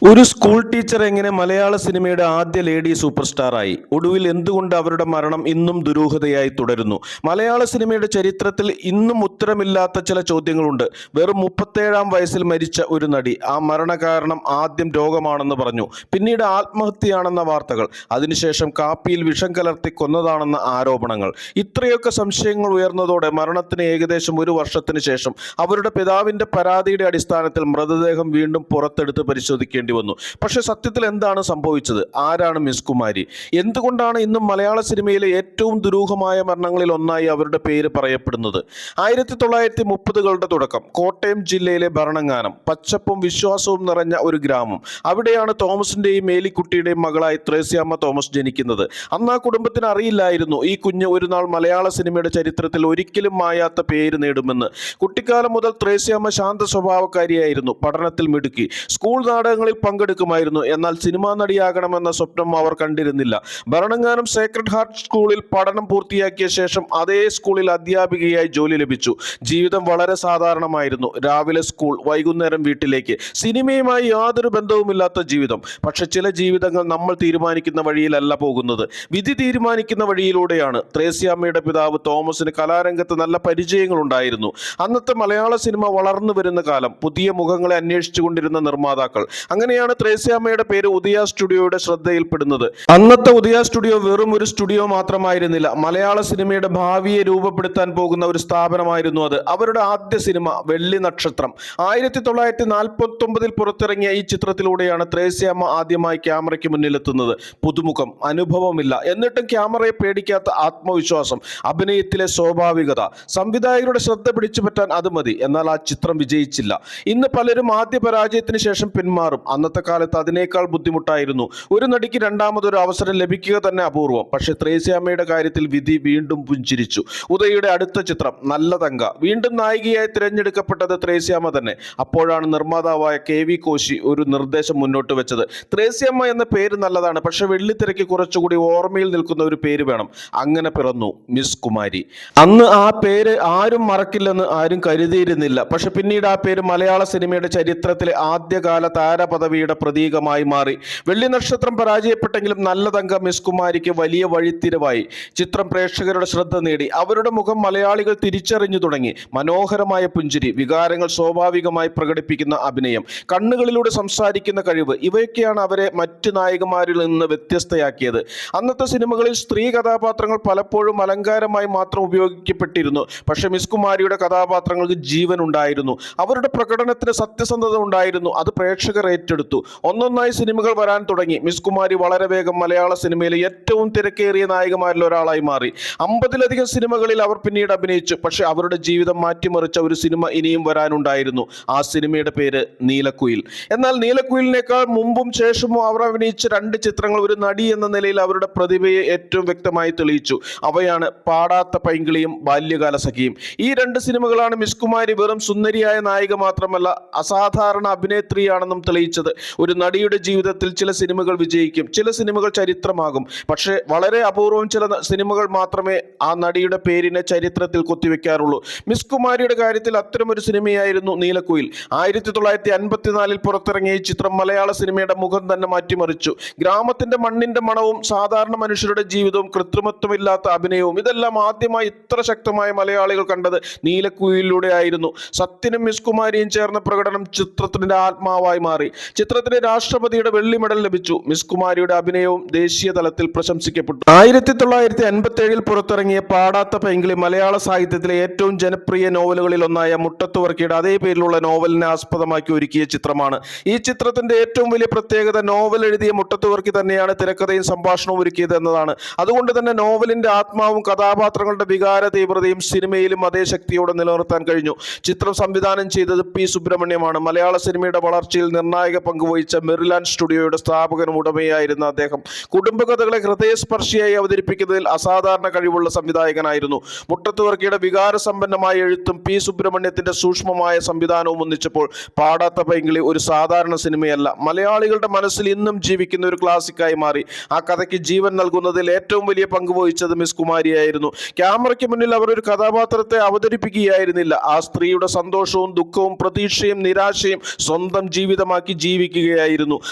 ഒരു school teacher എങ്ങനെ മലയാള സിനിമയുടെ ആദ്യ ലേഡി സൂപ്പർ സ്റ്റാറായി? ഒടുവിൽ എന്തുകൊണ്ട് അവരുടെ മരണം ഇന്നും ദുരൂഹതയായി തുടരുന്നു? മലയാള സിനിമയുടെ ചരിത്രത്തിൽ ഇന്നും ഉത്തരമില്ലാത്ത ചില ചോദ്യങ്ങളുണ്ട്. വെറും 37-ാം വയസ്സിൽ മരിച്ച ഒരു നടി. ആ മരണകാരണം ആദ്യം രോഗമാണെന്ന് പറഞ്ഞു, പിന്നീട് ആത്മഹത്യയാണെന്ന വാർത്തകൾ, അതിനുശേഷം കാപ്പിയിൽ വിഷം കലർത്തി കൊന്നതാണെന്ന ആരോപണങ്ങൾ. ഇത്രയൊക്കെ സംശയങ്ങൾ ഉയർന്നതോടെ മരണത്തിന് ഏകദേശം ഒരു വർഷത്തിന് ശേഷം അവരുടെ പിതാവിന്റെ പരാതിയുടെ അടിസ്ഥാനത്തിൽ മൃതദേഹം വീണ്ടും പുറത്തെടുത്ത് പരിശോധിക്കേണ്ടി വന്നു. പക്ഷേ സത്യത്തിൽ എന്താണ് സംഭവിച്ചത്? ആരാണ് മിസ് കുമാരി? എന്തുകൊണ്ടാണ് ഇന്നും മലയാള സിനിമയിലെ ഏറ്റവും ദുരൂഹമായ മരണങ്ങളിൽ ഒന്നായി അവരുടെ പേര് പറയപ്പെടുന്നത്? 1930കളുടെ തുടക്കം. കോട്ടയം ജില്ലയിലെ ഭരണങ്ങാനം. പച്ചപ്പും വിശ്വാസവും നിറഞ്ഞ ഒരു ഗ്രാമം. അവിടെയാണ് തോമസിന്റെയും മേലിക്കുട്ടിയുടെയും മകളായി ത്രേസ്യാമ്മ തോമസ് ജനിക്കുന്നത്. അന്ന് ആ കുടുംബത്തിന് അറിയില്ലായിരുന്നു ഈ കുഞ്ഞ് ഒരു നാൾ മലയാള സിനിമയുടെ ചരിത്രത്തിൽ ഒരിക്കലും മായാത്ത പേര് നേടുമെന്ന്. കുട്ടിക്കാലം മുതൽ ത്രേസ്യാമ്മ ശാന്ത സ്വഭാവക്കാരിയായിരുന്നു. പഠനത്തിൽ മിടുക്കി. സ്കൂൾ നാടകങ്ങളിൽ പങ്കെടുക്കുമായിരുന്നു. എന്നാൽ സിനിമാ നടിയാകണമെന്ന സ്വപ്നം അവർ കണ്ടിരുന്നില്ല. ഭരണങ്ങാനം സേക്രഡ് ഹാർട്ട് സ്കൂളിൽ പഠനം പൂർത്തിയാക്കിയ ശേഷം അതേ സ്കൂളിൽ അധ്യാപികയായി ജോലി ലഭിച്ചു. ജീവിതം വളരെ സാധാരണമായിരുന്നു. രാവിലെ സ്കൂൾ, വൈകുന്നേരം വീട്ടിലേക്ക്. സിനിമയുമായി യാതൊരു ബന്ധവുമില്ലാത്ത ജീവിതം. പക്ഷെ ചില ജീവിതങ്ങൾ നമ്മൾ തീരുമാനിക്കുന്ന വഴിയിലല്ല പോകുന്നത്, വിധി തീരുമാനിക്കുന്ന വഴിയിലൂടെയാണ്. ത്രേസ്യാമ്മയുടെ പിതാവ് തോമസിന് കലാരംഗത്ത് നല്ല പരിചയങ്ങളുണ്ടായിരുന്നു. അന്നത്തെ മലയാള സിനിമ വളർന്നു വരുന്ന കാലം. പുതിയ മുഖങ്ങളെ അന്വേഷിച്ചുകൊണ്ടിരുന്ന നിർമ്മാതാക്കൾ. അങ്ങനെയാണ് ത്രേസ്യാമ്മയുടെ പേര് ഉദയ സ്റ്റുഡിയോയുടെ ശ്രദ്ധയിൽപ്പെടുന്നത്. അന്നത്തെ ഉദയ സ്റ്റുഡിയോ വെറും ഒരു സ്റ്റുഡിയോ മാത്രമായിരുന്നില്ല, മലയാള സിനിമയുടെ ഭാവിയെ രൂപപ്പെടുത്താൻ പോകുന്ന ഒരു സ്ഥാപനമായിരുന്നു അത്. അവരുടെ ആദ്യ സിനിമ വെള്ളി നക്ഷത്രം. 1949 പുറത്തിറങ്ങിയ ഈ ചിത്രത്തിലൂടെയാണ് ത്രേസ്യാമ്മ ആദ്യമായി ക്യാമറയ്ക്ക് മുന്നിലെത്തുന്നത്. പുതുമുഖം, അനുഭവമില്ല, എന്നിട്ടും ക്യാമറയെ പേടിക്കാത്ത ആത്മവിശ്വാസം, അഭിനയത്തിലെ സ്വാഭാവികത. സംവിധായകരുടെ ശ്രദ്ധ പിടിച്ചു പറ്റാൻ അത് മതി. എന്നാൽ ആ ചിത്രം വിജയിച്ചില്ല. ഇന്ന് പലരും ആദ്യ പരാജയത്തിന് ശേഷം പിന്മാറും. അന്നത്തെ കാലത്ത് അതിനേക്കാൾ ബുദ്ധിമുട്ടായിരുന്നു. ഒരു നടിക്ക് രണ്ടാമതൊരു അവസരം ലഭിക്കുക തന്നെ അപൂർവം. പക്ഷേ ത്രേസ്യാമ്മയുടെ കാര്യത്തിൽ വിധി വീണ്ടും പുഞ്ചിരിച്ചു. ഉദയയുടെ അടുത്ത ചിത്രം നല്ല തങ്ക. വീണ്ടും നായികയായി തിരഞ്ഞെടുക്കപ്പെട്ടത് ത്രേസ്യാമ്മ തന്നെ. അപ്പോഴാണ് നിർമ്മാതാവായ KV കോശി ഒരു നിർദ്ദേശം മുന്നോട്ട് വെച്ചത്. ത്രേസ്യാമ്മ എന്ന പേര് നല്ലതാണ്, പക്ഷെ വെള്ളിത്തിരയ്ക്ക് കുറച്ചുകൂടി ഓർമ്മയിൽ നിൽക്കുന്ന ഒരു പേര് വേണം. അങ്ങനെ പിറന്നു മിസ് കുമാരി. അന്ന് ആ പേര് ആരും മറക്കില്ലെന്ന് ആരും കരുതിയിരുന്നില്ല. പക്ഷെ പിന്നീട് ആ പേര് മലയാള സിനിമയുടെ ചരിത്രത്തിലെ ആദ്യകാല താരപദവിയുടെ പ്രതീകമായി മാറി. വെള്ളി നക്ഷത്രം പരാജയപ്പെട്ടെങ്കിലും നല്ല തങ്ക മിസ് കുമാരിക്ക് വലിയ വഴിത്തിരിവായി. ചിത്രം പ്രേക്ഷകരുടെ ശ്രദ്ധ നേടി. അവരുടെ മുഖം മലയാളികൾ തിരിച്ചറിഞ്ഞു തുടങ്ങി. മനോഹരമായ പുഞ്ചിരി, വികാരങ്ങൾ സ്വാഭാവികമായി പ്രകടിപ്പിക്കുന്ന അഭിനയം, കണ്ണുകളിലൂടെ സംസാരിക്കുന്ന കഴിവ്, ഇവയൊക്കെയാണ് അവരെ മറ്റ് നായികമാരിൽ നിന്ന് വ്യത്യസ്തയാക്കിയത്. അന്നത്തെ സിനിമകളിൽ സ്ത്രീ കഥാപാത്രങ്ങൾ പലപ്പോഴും അലങ്കാരമായി മാത്രം ഉപയോഗിക്കപ്പെട്ടിരുന്നു. പക്ഷെ മിസ് കുമാരിയുടെ കഥാപാത്രങ്ങൾക്ക് ജീവൻ ഉണ്ടായിരുന്നു. അവരുടെ പ്രകടനത്തിന് സത്യസന്ധത ഉണ്ടായിരുന്നു. അത് പ്രേക്ഷകർ ഏറ്റെടുത്തു. ഒന്നൊന്നായി സിനിമകൾ വരാൻ തുടങ്ങി. മിസ് കുമാരി വളരെ വേഗം മലയാള സിനിമയിലെ ഏറ്റവും തിരക്കേറിയ നായികമാരിൽ ഒരാളായി മാറി. 50-ലധികം സിനിമകളിൽ അവർ പിന്നീട് അഭിനയിച്ചു. പക്ഷെ അവരുടെ ജീവിതം മാറ്റിമറിച്ച ഒരു സിനിമ ഇനിയും വരാനുണ്ടായിരുന്നു. ആ സിനിമയുടെ പേര് നീലക്കുയിൽ. എന്നാൽ നീലക്കുയിലിനേക്കാൾ മുമ്പും ശേഷമോ അവർ അഭിനയിച്ച 2 ചിത്രങ്ങൾ ഒരു നടി എന്ന നിലയിൽ അവരുടെ പ്രതിഭയെ ഏറ്റവും വ്യക്തമായി തെളിയിച്ചു. അവയാണ് പാടാത്ത പൈങ്കിളിയും ബാല്യകാല സഖിയും. ഈ 2 സിനിമകളാണ് മിസ് കുമാരി വെറും സുന്ദരിയായ നായിക മാത്രമല്ല, അസാധാരണ അഭിനേത്രിയാണെന്നും തെളിയിച്ചത്. ഒരു നടിയുടെ ജീവിതത്തിൽ ചില സിനിമകൾ വിജയിക്കും, ചില സിനിമകൾ ചരിത്രമാകും. പക്ഷേ വളരെ അപൂർവം ചില സിനിമകൾ മാത്രമേ ആ നടിയുടെ പേരിനെ ചരിത്രത്തിൽ കൊത്തിവെക്കാറുള്ളൂ. മിസ് കുമാരിയുടെ കാര്യത്തിൽ അത്തരമൊരു സിനിമയായിരുന്നു നീലക്കുയിൽ. 1954 പുറത്തിറങ്ങിയ ഈ ചിത്രം മലയാള സിനിമയുടെ മുഖം തന്നെ മാറ്റിമറിച്ചു. ഗ്രാമത്തിന്റെ മണ്ണിന്റെ മണവും സാധാരണ മനുഷ്യരുടെ ജീവിതവും കൃത്രിമത്വമില്ലാത്ത അഭിനയവും, ഇതെല്ലാം ആദ്യമായി ഇത്ര ശക്തമായ മലയാളികൾ കണ്ടത് നീലക്കുയിലൂടെ ആയിരുന്നു. സത്യനും മിസ് കുമാരിയും ചേർന്ന പ്രകടനം ചിത്രത്തിന്റെ ആത്മാവായി മാറി. ചിത്രത്തിന് രാഷ്ട്രപതിയുടെ വെള്ളി മെഡൽ ലഭിച്ചു. മിസ് കുമാരിയുടെ അഭിനയവും ദേശീയ തലത്തിൽ പ്രശംസിക്കപ്പെട്ടു. 1957 പുറത്തിറങ്ങിയ പാടാത്ത പൈങ്കിളി മലയാള സാഹിത്യത്തിലെ ഏറ്റവും ജനപ്രിയ നോവലുകളിൽ ഒന്നായ മുട്ടത്ത് വർക്കിയുടെ അതേ പേരിലുള്ള നോവലിനെ ആസ്പദമാക്കി ഒരുക്കിയ ചിത്രമാണ്. ഈ ചിത്രത്തിന്റെ ഏറ്റവും വലിയ പ്രത്യേകത നോവൽ എഴുതിയ മുട്ടത്ത് വർക്കി തന്നെയാണ് തിരക്കഥയും സംഭാഷണവും ഒരുക്കിയത് എന്നതാണ്. അതുകൊണ്ട് തന്നെ നോവലിന്റെ ആത്മാവും കഥാപാത്രങ്ങളുടെ വികാര തീവ്രതയും സിനിമയിലും അതേ ശക്തിയോടെ നിലനിർത്താൻ കഴിഞ്ഞു. ചിത്രം സംവിധാനം ചെയ്തത് P. സുബ്രഹ്മണ്യമാണ്. മലയാള സിനിമയുടെ വളർച്ചയിൽ നിർണായക പങ്കുവഹിച്ച മെറിലാൻഡ് സ്റ്റുഡിയോയുടെ സ്ഥാപകനും ഉടമയായിരുന്ന അദ്ദേഹം കുടുംബകഥകളെ ഹൃദയസ്പർശിയായി അവതരിപ്പിക്കുന്നതിൽ അസാധാരണ കഴിവുള്ള സംവിധായകനായിരുന്നു. മുട്ടത്ത് വർക്കിയുടെ വികാരസമ്പന്നമായ എഴുത്തും P. സുബ്രഹ്മണ്യത്തിന്റെ സൂക്ഷ്മമായ സംവിധാനവും ഒന്നിച്ചപ്പോൾ പാടാത്ത പൈങ്കിളി ഒരു സാധാരണ സിനിമയല്ല, മലയാളികളുടെ മനസ്സിൽ ഇന്നും ജീവിക്കുന്ന ഒരു ക്ലാസിക്കായി മാറി. ആ കഥയ്ക്ക് ജീവൻ നൽകുന്നതിൽ ഏറ്റവും വലിയ പങ്ക് വഹിച്ചത് മിസ് കുമാരിയായിരുന്നു. ക്യാമറയ്ക്ക് മുന്നിൽ അവർ ഒരു കഥാപാത്രത്തെ അവതരിപ്പിക്കുകയായിരുന്നില്ല, ആ സ്ത്രീയുടെ സന്തോഷവും ദുഃഖവും പ്രതീക്ഷയും നിരാശയും സ്വന്തം ജീവിതമാക്കി ജീവിക്കുകയായിരുന്നു.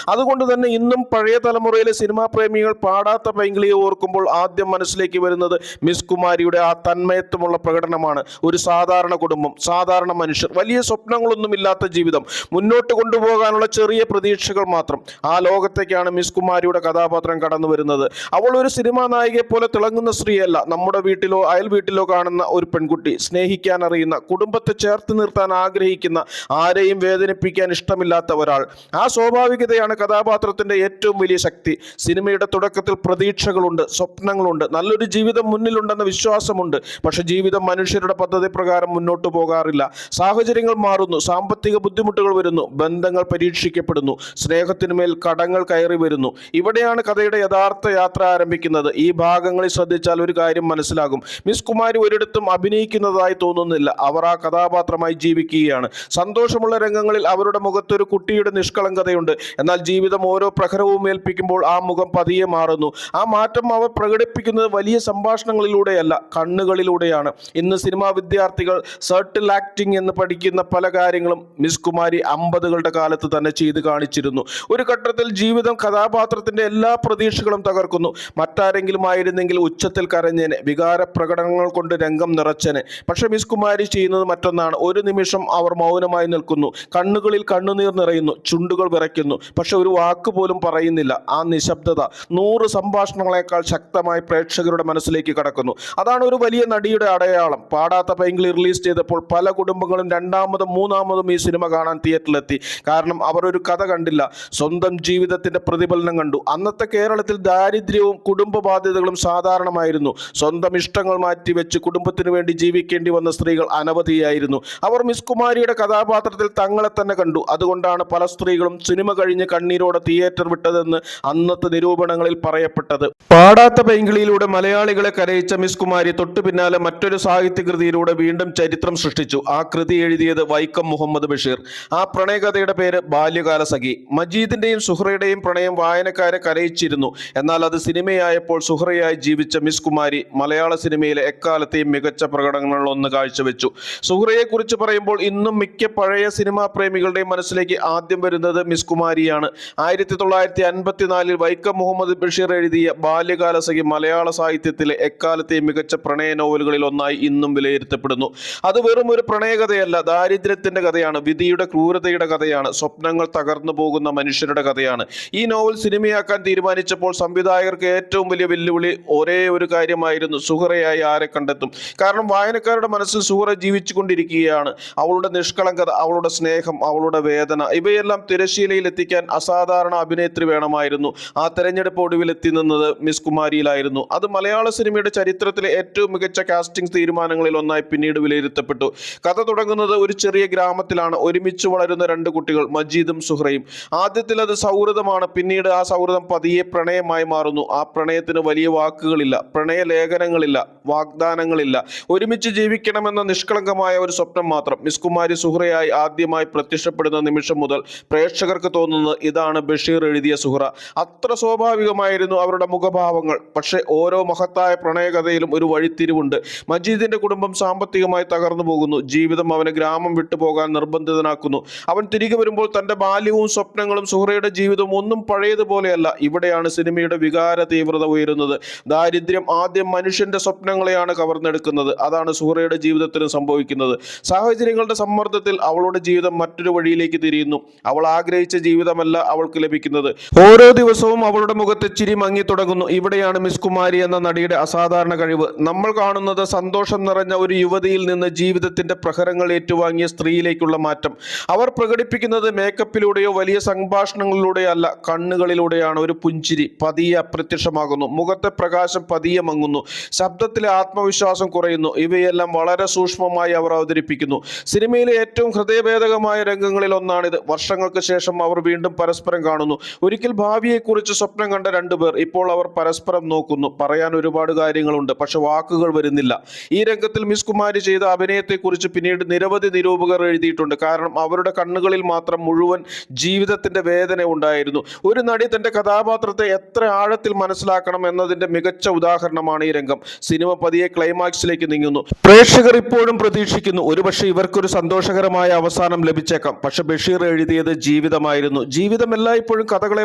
അതുകൊണ്ട് തന്നെ ഇന്നും പഴയ തലമുറയിലെ സിനിമാ പ്രേമികൾ പാടാത്ത പൈങ്കിളിയെ ഓർക്കുമ്പോൾ ആദ്യം മനസ്സിലേക്ക് വരുന്നത് മിസ് കുമാരിയുടെ ആ തന്മയത്വമുള്ള പ്രകടനമാണ്. ഒരു സാധാരണ കുടുംബം, സാധാരണ മനുഷ്യർ, വലിയ സ്വപ്നങ്ങളൊന്നുമില്ലാത്ത ജീവിതം, മുന്നോട്ട് കൊണ്ടുപോകാനുള്ള ചെറിയ പ്രതീക്ഷകൾ മാത്രം. ആ ലോകത്തേക്കാണ് മിസ് കുമാരിയുടെ കഥാപാത്രം കടന്നു വരുന്നത്. അവൾ ഒരു സിനിമാ നായികയെ പോലെ തിളങ്ങുന്ന സ്ത്രീയല്ല. നമ്മുടെ വീട്ടിലോ അയൽ വീട്ടിലോ കാണുന്ന ഒരു പെൺകുട്ടി, സ്നേഹിക്കാൻ അറിയുന്ന, കുടുംബത്തെ ചേർത്ത് നിർത്താൻ ആഗ്രഹിക്കുന്ന, ആരെയും വേദനിപ്പിക്കാൻ ഇഷ്ടമില്ലാത്ത ഒരാൾ. ആ സ്വാഭാവികതയാണ് കഥാപാത്രത്തിന്റെ ഏറ്റവും വലിയ ശക്തി. സിനിമയുടെ തുടക്കത്തിൽ പ്രതീക്ഷകളുണ്ട്, സ്വപ്നങ്ങളുണ്ട്, നല്ലൊരു ജീവിതം മുന്നിലുണ്ടെന്ന വിശ്വാസമുണ്ട്. പക്ഷെ ജീവിതം മനുഷ്യരുടെ പദ്ധതി പ്രകാരം മുന്നോട്ട് പോകാറില്ല. സാഹചര്യങ്ങൾ മാറുന്നു, സാമ്പത്തിക ബുദ്ധിമുട്ടുകൾ വരുന്നു, ബന്ധങ്ങൾ പരീക്ഷിക്കപ്പെടുന്നു, സ്നേഹത്തിനുമേൽ കടങ്ങൾ കയറി വരുന്നു. ഇവിടെയാണ് കഥയുടെ യഥാർത്ഥ യാത്ര ആരംഭിക്കുന്നത്. ഈ ഭാഗങ്ങളിൽ ശ്രദ്ധിച്ചാൽ ഒരു കാര്യം മനസ്സിലാകും. മിസ് കുമാരി ഒരിടത്തും അഭിനയിക്കുന്നതായി തോന്നുന്നില്ല. അവർ ആ കഥാപാത്രമായി ജീവിക്കുകയാണ്. സന്തോഷമുള്ള രംഗങ്ങളിൽ അവരുടെ മുഖത്തൊരു കുട്ടിയുടെ നിഷ്കളങ്കതയുണ്ട്. എന്നാൽ ജീവിതം ഓരോ പ്രഹരവും ഏൽപ്പിക്കുമ്പോൾ ആ മുഖം പതിയെ മാറുന്നു. ആ മാറ്റം അവർ പ്രകടിപ്പിക്കുന്നത് വലിയ സംഭാഷണങ്ങളിലൂടെയല്ല, കണ്ണുകളിലൂടെയാണ്. ഇന്ന് സിനിമാ വിദ്യാർത്ഥികൾ സർട്ടിൽ ആക്ടിംഗ് എന്ന് പഠിക്കുന്ന പല കാര്യങ്ങളും മിസ് കുമാരി 50കളുടെ കാലത്ത് തന്നെ ചെയ്ത് കാണിച്ചിരുന്നു. ഒരു ഘട്ടത്തിൽ ജീവിതം കഥാപാത്രത്തിന്റെ എല്ലാ പ്രതീക്ഷകളും തകർക്കുന്നു. മറ്റാരെങ്കിലും ആയിരുന്നെങ്കിൽ ഉച്ചത്തിൽ കരഞ്ഞേനെ, വികാര പ്രകടനങ്ങൾ കൊണ്ട് രംഗം നിറച്ചനെ. പക്ഷെ മിസ് കുമാരി ചെയ്യുന്നത് മറ്റൊന്നാണ്. ഒരു നിമിഷം അവർ മൗനമായി നിൽക്കുന്നു, കണ്ണുകളിൽ കണ്ണുനീർ നിറയുന്നു, ചുണ്ടുകൾ വിറയ്ക്കുന്നു, പക്ഷെ ഒരു വാക്ക് പോലും പറയുന്നില്ല. ആ നിശബ്ദത 100 സംഭാഷണങ്ങളെക്കാൾ ശക്തമായി പ്രേക്ഷകരുടെ മനസ്സിലേക്ക് കടക്കുന്നു. അതാണ് ഒരു വലിയ നടിയുടെ അടയാളം. പാടാത്ത പൈങ്കിളി റിലീസ് ചെയ്തപ്പോൾ പല കുടുംബങ്ങളും രണ്ടാമതും മൂന്നാമതും ഈ സിനിമ കാണാൻ തിയേറ്ററിലെത്തി. കാരണം അവർ ഒരു കഥ കണ്ടില്ല, സ്വന്തം ജീവിതത്തിന്റെ പ്രതിഫലനം കണ്ടു. അന്നത്തെ കേരളത്തിൽ ദാരിദ്ര്യവും കുടുംബ ബാധ്യതകളും സാധാരണമായിരുന്നു. സ്വന്തം ഇഷ്ടങ്ങൾ മാറ്റിവെച്ച് കുടുംബത്തിനു വേണ്ടി ജീവിക്കേണ്ടി വന്ന സ്ത്രീകൾ അനവധിയായിരുന്നു. അവർ മിസ് കുമാരിയുടെ കഥാപാത്രത്തിൽ തങ്ങളെ തന്നെ കണ്ടു. അതുകൊണ്ടാണ് പല സ്ത്രീകളും സിനിമ കഴിഞ്ഞ് കണ്ണീരോടെ തിയേറ്റർ വിട്ടതെന്ന് അന്നത്തെ നിരൂപണങ്ങളിൽ പറയപ്പെട്ടത്. പാടാത്ത പൈങ്കിളിയിലൂടെ മലയാളികളെ കരയിച്ച മിസ് കുമാരി തൊട്ടു പിന്നാലെ മറ്റൊരു സാഹിത്യകൃതിയിലൂടെ വീണ്ടും ചരിത്രം സൃഷ്ടിച്ചു. ആ കൃതി എഴുതിയത് വൈക്കം മുഹമ്മദ് ബഷീർ. ആ പ്രണയകഥയുടെ പേര് ബാല്യകാല സഖി. മജീദിന്റെയും സുഹ്റയുടെയും പ്രണയം വായനക്കാരെ കരയിച്ചിരുന്നു. എന്നാൽ അത് സിനിമയായപ്പോൾ സുഹ്റയായി ജീവിച്ച മിസ് കുമാരി മലയാള സിനിമയിലെ എക്കാലത്തെയും മികച്ച പ്രകടനങ്ങളൊന്ന് കാഴ്ചവെച്ചു. സുഹ്റയെക്കുറിച്ച് പറയുമ്പോൾ ഇന്നും മിക്ക പഴയ സിനിമാ പ്രേമികളുടെയും മനസ്സിലേക്ക് ആദ്യം വരുന്നത് മിസ് കുമാരിയാണ്. 1954 വൈക്കം മുഹമ്മദ് ബഷീർ എഴുതിയ ബാല്യകാല സഖി മലയാള സാഹിത്യത്തിലെ എക്കാലത്തെയും മികച്ച പ്രണയ നോവലുകളിൽ ഒന്നായി ഇന്നും വിലയിരുത്തപ്പെടുന്നു. അത് വെറും ഒരു പ്രണയകഥയല്ല, ദാരിദ്ര്യത്തിന്റെ കഥയാണ്, വിധിയുടെ ക്രൂരതയുടെ കഥയാണ്, സ്വപ്നങ്ങൾ തകർന്നു പോകുന്ന മനുഷ്യരുടെ കഥയാണ്. ഈ നോവൽ സിനിമയാക്കാൻ തീരുമാനിച്ചപ്പോൾ സംവിധായകർക്ക് ഏറ്റവും വലിയ വെല്ലുവിളി ഒരേ ഒരു കാര്യമായിരുന്നു: സുഹറയായി ആരെ കണ്ടെത്തും. കാരണം വായനക്കാരുടെ മനസ്സിൽ സുഹറ ജീവിച്ചു കൊണ്ടിരിക്കുകയാണ്. അവളുടെ നിഷ്കളങ്കത, അവളുടെ സ്നേഹം, അവളുടെ വേദന, ഇവയെല്ലാം തിരശ്ശീലയിൽ എത്തിക്കാൻ അസാധാരണ അഭിനേത്രി വേണമായിരുന്നു. ആ തെരഞ്ഞെടുപ്പ് ഒടുവിൽ എത്തി നിന്നത് മിസ് കുമാരിയിലായിരുന്നു. അത് മലയാള സിനിമയുടെ ചരിത്രത്തിലെ ഏറ്റവും മികച്ച കാസ്റ്റിംഗ് തീരുമാനങ്ങളിൽ ഒന്നായി പിന്നീട് വിലയിരുത്തപ്പെട്ടു. കഥ തുടങ്ങുന്നത് ഒരു ചെറിയ ഗ്രാമത്തിലാണ്. ഒരുമിച്ച് വളരുന്ന 2 കുട്ടികൾ, മജീദും സുഹ്റയും. ആദ്യത്തിൽ അത് സൗഹൃദമാണ്. പിന്നീട് ആ സൗഹൃദം പതിയെ പ്രണയമായി മാറുന്നു. ആ പ്രണയത്തിന് വലിയ വാക്കുകളില്ല, പ്രണയ ലേഖനങ്ങളില്ല, വാഗ്ദാനങ്ങളില്ല, ഒരുമിച്ച് ജീവിക്കണമെന്ന നിഷ്കളങ്കമായ ഒരു സ്വപ്നം മാത്രം. മിസ് കുമാരി സുഹ്റയായി ആദ്യമായി പ്രത്യക്ഷപ്പെടുന്ന നിമിഷം മുതൽ പ്രേക്ഷകർക്ക് തോന്നുന്നത് ഇതാണ് ബഷീർ എഴുതിയ സുഹ്റ. അത്ര സ്വാഭാവികമായിരുന്നു അവരുടെ മുഖഭാവങ്ങൾ. പക്ഷെ ഓരോ മഹത്തായ പ്രണയകഥയിലും ഒരു വഴിത്തിരിവുണ്ട്. മജീദിന്റെ കുടുംബം സാമ്പത്തികമായി തകർന്നു പോകുന്നു. ജീവിതം അവനെ ഗ്രാമം വിട്ടുപോകാൻ നിർബന്ധിതനാക്കുന്നു. അവൻ തിരികെ വരുമ്പോൾ തന്റെ ബാല്യവും സ്വപ്നങ്ങളും സുഹ്റയുടെ ജീവിതവും ഒന്നും പഴയതുപോലെയല്ല. ഇവിടെയാണ് സിനിമയുടെ വികാര തീവ്രത ഉയരുന്നത്. ദാരിദ്ര്യം ആദ്യം മനുഷ്യന്റെ സ്വപ്നങ്ങളെയാണ് കവർന്നെടുക്കുന്നത്. അതാണ് സുഹ്റയുടെ ജീവിതത്തിന് സംഭവിക്കുന്നത്. സാഹചര്യങ്ങളുടെ സമ്മർദ്ദത്തിൽ അവളുടെ ജീവിതം മറ്റൊരു വഴിയിലേക്ക് തിരിയുന്നു. അവൾ ആഗ്രഹിച്ച ജീവിതമല്ല അവൾക്ക് ലഭിക്കുന്നത്. ഓരോ ദിവസവും അവളുടെ മുഖത്ത് ചിരി മങ്ങി തുടങ്ങുന്നു. ഇവിടെയാണ് മിസ് കുമാരി എന്ന നടിയുടെ അസാധാരണ കഴിവ്. നമ്മൾ കാണുന്നത് സന്തോഷം നിറഞ്ഞ ഒരു യുവതിയിൽ നിന്ന് ജീവിതത്തിന്റെ പ്രഹരങ്ങൾ ഏറ്റുവാങ്ങിയ സ്ത്രീയിലേക്കുള്ള മാറ്റം. അവർ പ്രകടിപ്പിക്കുന്നത് മേക്കപ്പിലൂടെയോ വലിയ സംഭാഷണങ്ങളിലൂടെയോ അല്ല, കണ്ണുകളിലൂടെയാണ്. ഒരു പുഞ്ചിരി പതിയെ അപ്രത്യക്ഷമാകുന്നു, മുഖത്തെ പ്രകാശം പതിയെ മങ്ങുന്നു, ശബ്ദത്തിലെ ആത്മവിശ്വാസം കുറയുന്നു. ഇവയെല്ലാം വളരെ സൂക്ഷ്മമായി അവർ അവതരിപ്പിക്കുന്നു. സിനിമയിലെ ഏറ്റവും ഹൃദയഭേദകമായ രംഗങ്ങളിൽ ഒന്നാണിത്. വർഷങ്ങൾക്ക് ശേഷം അവർ വീണ്ടും പരസ്പരം കാണുന്നു. ഒരിക്കൽ ഭാവിയെക്കുറിച്ച് സ്വപ്നം കണ്ട 2 പേർ ഇപ്പോൾ അവർ പരസ്പരം നോക്കുന്നു. പറയാൻ ഒരുപാട് കാര്യങ്ങളുണ്ട്, പക്ഷെ വാക്കുകൾ വരുന്നില്ല. ഈ രംഗത്തിൽ മിസ് കുമാരി ചെയ്ത അഭിനയത്തെക്കുറിച്ച് പിന്നീട് നിരവധി നിരൂപകർ എഴുതിയിട്ടുണ്ട്. കാരണം അവരുടെ കണ്ണുകളിൽ മാത്രം മുഴുവൻ ജീവിതത്തിന്റെ വേദന ഉണ്ടായിരുന്നു. ഒരു നടി തന്റെ കഥാപാത്രത്തെ എത്ര ആഴത്തിൽ മനസ്സിലാക്കണം എന്നതിന്റെ മികച്ച ഉദാഹരണമാണ് ഈ രംഗം. സിനിമ സിനിമ പതിയെ ക്ലൈമാക്സിലേക്ക് നീങ്ങുന്നു. പ്രേക്ഷകർ ഇപ്പോഴും പ്രതീക്ഷിക്കുന്നു ഒരുപക്ഷെ ഇവർക്കൊരു സന്തോഷകരമായ അവസാനം ലഭിച്ചേക്കാം. പക്ഷെ ബഷീർ എഴുതിയത് ജീവിതമായിരുന്നു. ജീവിതം എല്ലായ്പ്പോഴും കഥകളെ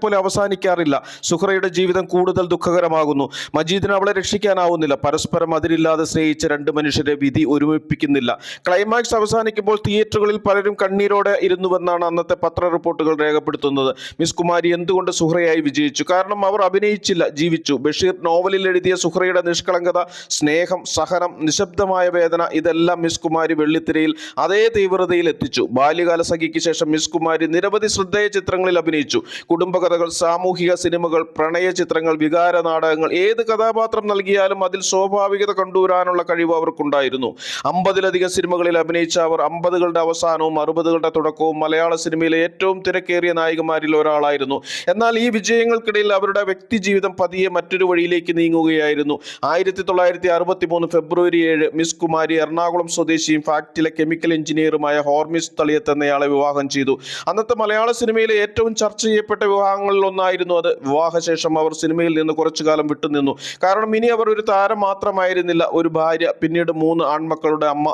പോലെ അവസാനിക്കാറില്ല. സുഹറയുടെ ജീവിതം കൂടുതൽ ദുഃഖകരമാകുന്നു. മജീദിന് അവളെ രക്ഷിക്കാനാവുന്നില്ല. പരസ്പരം അതിരില്ലാതെ സ്നേഹിച്ച രണ്ട് മനുഷ്യരെ വിധി ഒരുമിപ്പിക്കുന്നില്ല. ക്ലൈമാക്സ് അവസാനിക്കുമ്പോൾ തിയേറ്ററുകളിൽ പലരും കണ്ണീരോടെ ഇരുന്നുവെന്നാണ് അന്നത്തെ പത്ര റിപ്പോർട്ടുകൾ രേഖപ്പെടുത്തുന്നത്. മിസ് കുമാരി എന്തുകൊണ്ട് സുഹറയായി വിജയിച്ചു? കാരണം അവർ അഭിനയിച്ചില്ല, ജീവിച്ചു. ബഷീർ നോവലിൽ എഴുതിയ സുഹറയുടെ നിഷ്കളങ്കത, സ്നേഹം, സഹനം, നിശബ്ദമായ വേദന ഇതെല്ലാം മിസ് കുമാരി വെള്ളിത്തിരയിൽ അതേ തീവ്രതയിൽ എത്തിച്ചു. ബാല്യകാല സഖിക്ക് ശേഷം മിസ് കുമാരി നിരവധി ശ്രദ്ധേയ ചിത്രങ്ങളിൽ അഭിനയിച്ചു. കുടുംബകഥകൾ, സാമൂഹിക സിനിമകൾ, പ്രണയ ചിത്രങ്ങൾ, വികാര നാടകങ്ങൾ. ഏത് കഥാപാത്രം നൽകിയാലും അതിൽ സ്വാഭാവികത കൊണ്ടുവരാനുള്ള കഴിവ് അവർക്കുണ്ടായിരുന്നു. 50-ലധികം സിനിമകളിൽ അഭിനയിച്ച അവർ 50കളുടെ അവസാനവും 60കളുടെ തുടക്കവും മലയാള സിനിമയിലെ ഏറ്റവും തിരക്കേറിയ നായികമാരിൽ ഒരാളായിരുന്നു. എന്നാൽ ഈ വിജയങ്ങൾക്കിടയിൽ അവരുടെ വ്യക്തിജീവിതം പതിയെ മറ്റൊരു വഴിയിലേക്ക് നീങ്ങുകയായിരുന്നു. 1963 ഫെബ്രുവരി 7 മിസ് കുമാരി എറണാകുളം സ്വദേശിയും ഫാക്ടിലെ കെമിക്കൽ എഞ്ചിനീയറുമായ ഹോർമിസ് തളിയത്ത് എന്നയാളെ വിവാഹം ചെയ്തു. അന്നത്തെ മലയാള സിനിമയിലെ ഏറ്റവും ചർച്ച ചെയ്യപ്പെട്ട വിവാഹങ്ങളിൽ ഒന്നായിരുന്നു അത്. വിവാഹശേഷം അവർ സിനിമയിൽ നിന്ന് കുറച്ചു കാലം വിട്ടുനിന്നു. കാരണം ഇനി അവർ ഒരു താരം മാത്രമായിരുന്നില്ല, ഒരു ഭാര്യ, പിന്നീട് 3 ആൺമക്കളുടെ അമ്മ.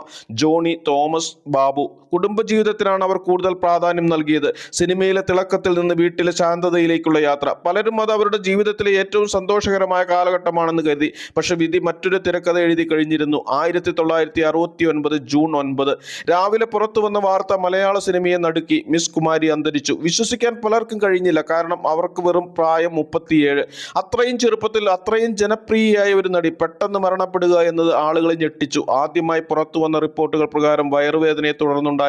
ജോണി, തോമസ്, ബാബു. കുടുംബജീവിതത്തിനാണ് അവർ കൂടുതൽ പ്രാധാന്യം നൽകിയത്. സിനിമയിലെ തിളക്കത്തിൽ നിന്ന് വീട്ടിലെ ശാന്തതയിലേക്കുള്ള യാത്ര. പലരും അത് അവരുടെ ജീവിതത്തിലെ ഏറ്റവും സന്തോഷകരമായ കാലഘട്ടമാണെന്ന് കരുതി. പക്ഷെ വിധി മറ്റൊരു തിരക്കഥ എഴുതി കഴിഞ്ഞിരുന്നു. 1969 ജൂൺ 9 രാവിലെ പുറത്തു വന്ന വാർത്ത മലയാള സിനിമയെ നടുക്കി. മിസ് കുമാരി അന്തരിച്ചു. വിശ്വസിക്കാൻ പലർക്കും കഴിഞ്ഞില്ല. കാരണം അവർക്ക് വെറും പ്രായം 37. അത്രയും ചെറുപ്പത്തിൽ അത്രയും ജനപ്രിയയായ ഒരു നടി പെട്ടെന്ന് മരണപ്പെടുക എന്നത് ആളുകളെ ഞെട്ടിച്ചു. ആദ്യമായി പുറത്തു വന്ന റിപ്പോർട്ടുകൾ പ്രകാരം വയറുവേദനയെ തുടർന്നുണ്ടായ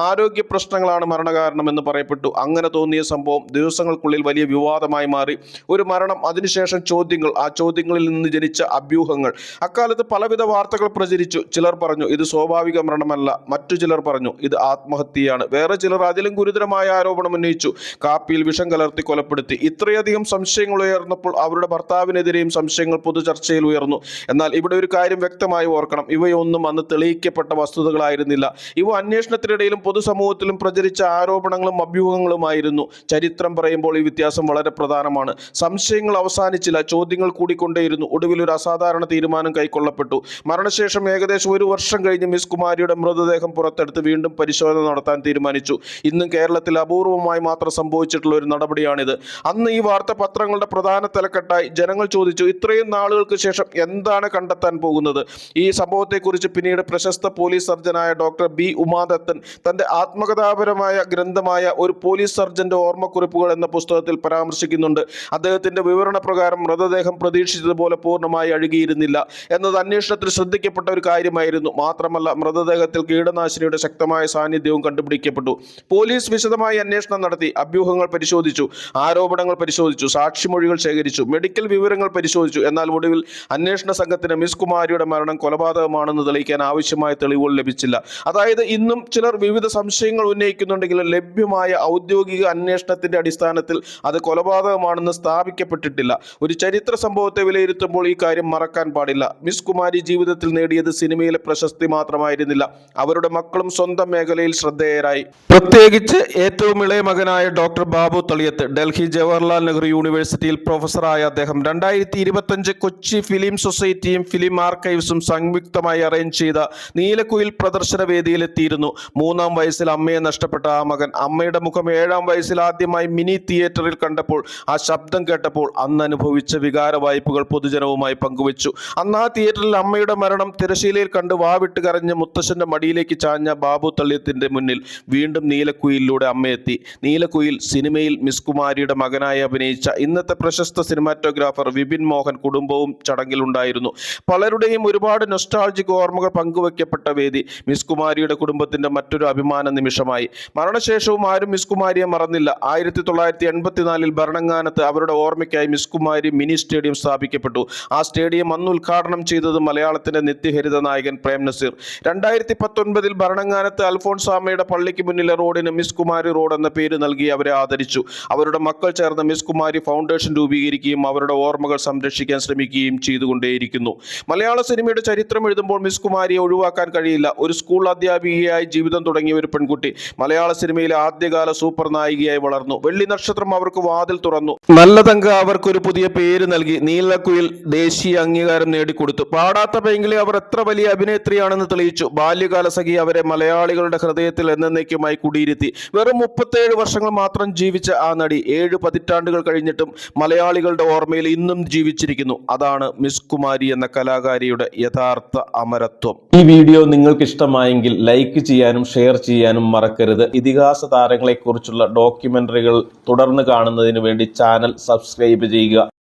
ആരോഗ്യ പ്രശ്നങ്ങളാണ് മരണകാരണമെന്ന് പറയപ്പെട്ടു. അങ്ങനെ തോന്നിയ സംഭവം ദിവസങ്ങൾക്കുള്ളിൽ വലിയ വിവാദമായി മാറി. ഒരു മരണം, അതിനുശേഷം ചോദ്യങ്ങൾ, ആ ചോദ്യങ്ങളിൽ നിന്ന് ജനിച്ച അഭ്യൂഹങ്ങൾ. അക്കാലത്ത് പലവിധ വാർത്തകൾ പ്രചരിച്ചു. ചിലർ പറഞ്ഞു ഇത് സ്വാഭാവിക മരണമല്ല, മറ്റു ചിലർ പറഞ്ഞു ഇത് ആത്മഹത്യയാണ്. വേറെ ചിലർ അതിലും ഗുരുതരമായ ആരോപണം ഉന്നയിച്ചു, കാപ്പിയിൽ വിഷം കലർത്തി കൊലപ്പെടുത്തി. ഇത്രയധികം സംശയങ്ങൾ ഉയർന്നപ്പോൾ അവരുടെ ഭർത്താവിനെതിരെയും സംശയങ്ങൾ പൊതുചർച്ചയിൽ ഉയർന്നു. എന്നാൽ ഇവിടെ ഒരു കാര്യം വ്യക്തമായി ഓർക്കണം, ഇവയൊന്നും അന്ന് തെളിയിക്കപ്പെട്ട വസ്തുതകളായിരുന്നില്ല. ഇവ അന്വേഷണത്തിനിടയിലും പൊതുസമൂഹത്തിലും പ്രചരിച്ച ആരോപണങ്ങളും അഭ്യൂഹങ്ങളുമായിരുന്നു. ചരിത്രം പറയുമ്പോൾ ഈ വ്യത്യാസം വളരെ പ്രധാനമാണ്. സംശയങ്ങൾ അവസാനിച്ചില്ല, ചോദ്യങ്ങൾ കൂടിക്കൊണ്ടേയിരുന്നു. ഒടുവിൽ ഒരു അസാധാരണ തീരുമാനം കൈക്കൊള്ളപ്പെട്ടു. മരണശേഷം ഏകദേശം 1 വർഷം കഴിഞ്ഞ് മിസ് കുമാരിയുടെ മൃതദേഹം പുറത്തെടുത്ത് വീണ്ടും പരിശോധന നടത്താൻ തീരുമാനിച്ചു. ഇന്നും കേരളത്തിൽ അപൂർവമായി മാത്രം സംഭവിച്ചിട്ടുള്ള ഒരു നടപടിയാണിത്. അന്ന് ഈ വാർത്ത പത്രങ്ങളുടെ പ്രധാന തലക്കെട്ടായി. ജനങ്ങൾ ചോദിച്ചു, ഇത്രയും നാളുകൾക്ക് ശേഷം എന്താണ് കണ്ടെത്താൻ പോകുന്നത്? ഈ സംഭവത്തെക്കുറിച്ച് പിന്നീട് പ്രശസ്ത പോലീസ് സർജനായ ഡോക്ടർ ബി ഉമാദത്തൻ തന്റെ ആത്മകഥാപരമായ ഗ്രന്ഥമായ ഒരു പോലീസ് സർജന്റെ ഓർമ്മക്കുറിപ്പുകൾ എന്ന പുസ്തകത്തിൽ പരാമർശിക്കുന്നുണ്ട്. അദ്ദേഹത്തിന്റെ വിവരണ പ്രകാരം മൃതദേഹം പ്രതീക്ഷിച്ചതുപോലെ പൂർണ്ണമായി അഴുകിയിരുന്നില്ല എന്നത് അന്വേഷണത്തിൽ ശ്രദ്ധിക്കപ്പെട്ട ഒരു കാര്യമായിരുന്നു. മാത്രമല്ല മൃതദേഹത്തിൽ കീടനാശിനിയുടെ ശക്തമായ സാന്നിധ്യവും കണ്ടുപിടിക്കപ്പെട്ടു. പോലീസ് വിശദമായ അന്വേഷണം നടത്തി. അഭ്യൂഹങ്ങൾ പരിശോധിച്ചു, ആരോപണങ്ങൾ പരിശോധിച്ചു, സാക്ഷിമൊഴികൾ ശേഖരിച്ചു, മെഡിക്കൽ വിവരങ്ങൾ പരിശോധിച്ചു. എന്നാൽ ഒടുവിൽ അന്വേഷണ സംഘത്തിന് മിസ് കുമാരിയുടെ മരണം കൊലപാതകമാണെന്ന് തെളിയിക്കാൻ ആവശ്യമായ തെളിവുകൾ ലഭിച്ചില്ല. അതായത് ഇന്നും ചിലർ വിവിധ സംശയങ്ങൾ ഉന്നയിക്കുന്നുണ്ടെങ്കിലും ലഭ്യമായ ഔദ്യോഗിക അന്വേഷണത്തിന്റെ അടിസ്ഥാനത്തിൽ അത് കൊലപാതകമാണെന്ന് സ്ഥാപിക്കപ്പെട്ടിട്ടില്ല. ഒരു ചരിത്ര സംഭവത്തെ വിലയിരുത്തുമ്പോൾ ഈ കാര്യം മറക്കാൻ പാടില്ല. മിസ് കുമാരി ജീവിതത്തിൽ നേടിയത് സിനിമയിലെ പ്രശസ്തി മാത്രമായിരുന്നില്ല, അവരുടെ മക്കളും സ്വന്തം മേഖലയിൽ ശ്രദ്ധേയരായി. പ്രത്യേകിച്ച് ഏറ്റവും ഇളയ മകനായ ഡോക്ടർ ബാബു തളിയത്ത്. ഡൽഹി ജവഹർലാൽ നെഹ്റു യൂണിവേഴ്സിറ്റിയിൽ പ്രൊഫസറായ അദ്ദേഹം 2025 കൊച്ചി ഫിലിം സൊസൈറ്റിയും ഫിലിം ആർക്കൈവ്സും സംയുക്തമായി അറേഞ്ച് ചെയ്ത നീലക്കുയിൽ പ്രദർശന വേദിയിലെത്തിയിരുന്നു. 3-ാം വയസ്സിൽ അമ്മയെ നഷ്ടപ്പെട്ട ആ മകൻ അമ്മയുടെ മുഖം 7-ാം വയസ്സിൽ ആദ്യമായി മിനി തിയേറ്ററിൽ കണ്ടപ്പോൾ, ആ ശബ്ദം കേട്ടപ്പോൾ അന്ന് അനുഭവിച്ച വികാര വായ്പകൾ പൊതുജനവുമായി പങ്കുവച്ചു. അന്ന് ആ തിയേറ്ററിൽ അമ്മയുടെ മരണം തിരശീലയിൽ കണ്ട് വാവിട്ട് കരഞ്ഞ് മുത്തശ്ശന്റെ മടിയിലേക്ക് ചാഞ്ഞ ബാബു തള്ളിയത്തിന്റെ മുന്നിൽ വീണ്ടും നീലക്കുയിലൂടെ അമ്മയെത്തി. നീലക്കുയിൽ സിനിമയിൽ മിസ് കുമാരിയുടെ മകനായി അഭിനയിച്ച ഇന്നത്തെ പ്രശസ്ത സിനിമാറ്റോഗ്രാഫർ വിപിൻ മോഹൻ കുടുംബവും ചടങ്ങിലുണ്ടായിരുന്നു. പലരുടെയും ഒരുപാട് നൊസ്റ്റാൾജിക് ഓർമ്മകൾ പങ്കുവയ്ക്കപ്പെട്ട വേദി മിസ് കുമാരിയുടെ കുടുംബത്തിന്റെ മറ്റൊരു അഭിമാന നിമിഷമായി. മരണശേഷവും ആരും മിസ് കുമാരിയെ മറന്നില്ല. 1984 ഭരണങ്ങാനത്ത് അവരുടെ ഓർമ്മയ്ക്കായി മിസ് കുമാരി മിനി സ്റ്റേഡിയം സ്ഥാപിക്കപ്പെട്ടു. ആ സ്റ്റേഡിയം അന്ന് ഉദ്ഘാടനം ചെയ്തത് മലയാളത്തിന്റെ നിത്യഹരിത നായകൻ പ്രേം നസീർ. 2019 ഭരണങ്ങാനത്ത് അൽഫോൺസാമ്മയുടെ പള്ളിക്ക് മുന്നിലെ റോഡിന് മിസ് കുമാരി റോഡ് എന്ന പേര് നൽകി അവരെ ആദരിച്ചു. അവരുടെ മക്കൾ ചേർന്ന് മിസ് കുമാരി ഫൗണ്ടേഷൻ രൂപീകരിക്കുകയും അവരുടെ ഓർമ്മകൾ സംരക്ഷിക്കാൻ ശ്രമിക്കുകയും ചെയ്തുകൊണ്ടേയിരിക്കുന്നു. മലയാള സിനിമയുടെ ചരിത്രം എഴുതുമ്പോൾ മിസ് കുമാരിയെ ഒഴിവാക്കാൻ കഴിയില്ല. ഒരു സ്കൂൾ അധ്യാപികയായി ജീവിതം തുടങ്ങിയ ഒരു പെൺകുട്ടി മലയാള സിനിമയിലെ ആദ്യകാല സൂപ്പർ നായികയായി വളർന്നു. വെള്ളി നക്ഷത്രം അവർക്ക് വാതിൽ തുറന്നു. നല്ല തങ്ക അവർക്കൊരു പുതിയ പേര് നൽകി. നീലക്കുയിൽ ദേശീയ അംഗീകാരം നേടിക്കൊടുത്തു. പാടാത്ത പെങ്കിലെ അവർ എത്ര വലിയ അഭിനേത്രിയാണെന്ന് തെളിയിച്ചു. ബാല്യകാല സഖി അവരെ മലയാളികളുടെ ഹൃദയത്തിൽ എന്നേക്കുമായി കുടിയിരുത്തി. വെറും 37 വർഷങ്ങൾ മാത്രം ജീവിച്ച ആ നടി 7 പതിറ്റാണ്ടുകൾ കഴിഞ്ഞിട്ടും മലയാളികളുടെ ഓർമ്മയിൽ ഇന്നും ജീവിച്ചിരിക്കുന്നു. അതാണ് മിസ് കുമാരി എന്ന കലാകാരിയുടെ യഥാർത്ഥ അമരത്വം. ഈ വീഡിയോ നിങ്ങൾക്ക് ഇഷ്ടമായെങ്കിൽ ലൈക്ക് ചെയ്യാനും ഷെയർ ചെയ്യാനും മറക്കരുത്. ഇതിഹാസ താരങ്ങളെക്കുറിച്ചുള്ള ഡോക്യുമെന്ററികൾ തുടർന്ന് കാണുന്നതിന് വേണ്ടി ചാനൽ സബ്സ്ക്രൈബ് ചെയ്യുക.